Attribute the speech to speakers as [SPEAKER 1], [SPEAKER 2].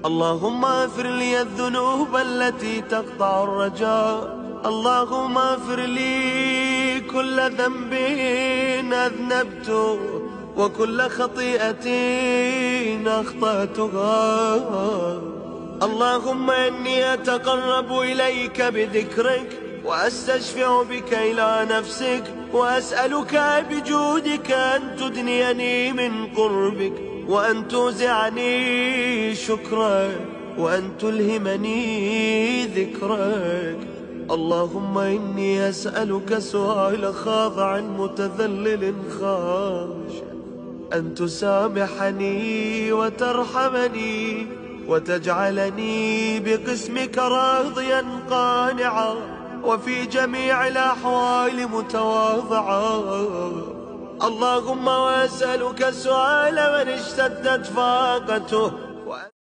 [SPEAKER 1] اللهم اغفر لي الذنوب التي تقطع الرجاء. اللهم اغفر لي كل ذنب أذنبته وكل خطيئة أخطأتها. اللهم إني أتقرب إليك بذكرك وأستشفع بك إلى نفسك، وأسألك بجودك أن تدنيني من قربك، وأن توزعني شكرك، وأن تلهمني ذكرك. اللهم إني أسألك سؤال خاضع متذلل خاشع، أن تسامحني وترحمني وتجعلني بقسمك راضيا قانعا، وفي جميع الأحوال متواضعا. اللهم وأسألك سؤال من اشتدت فاقته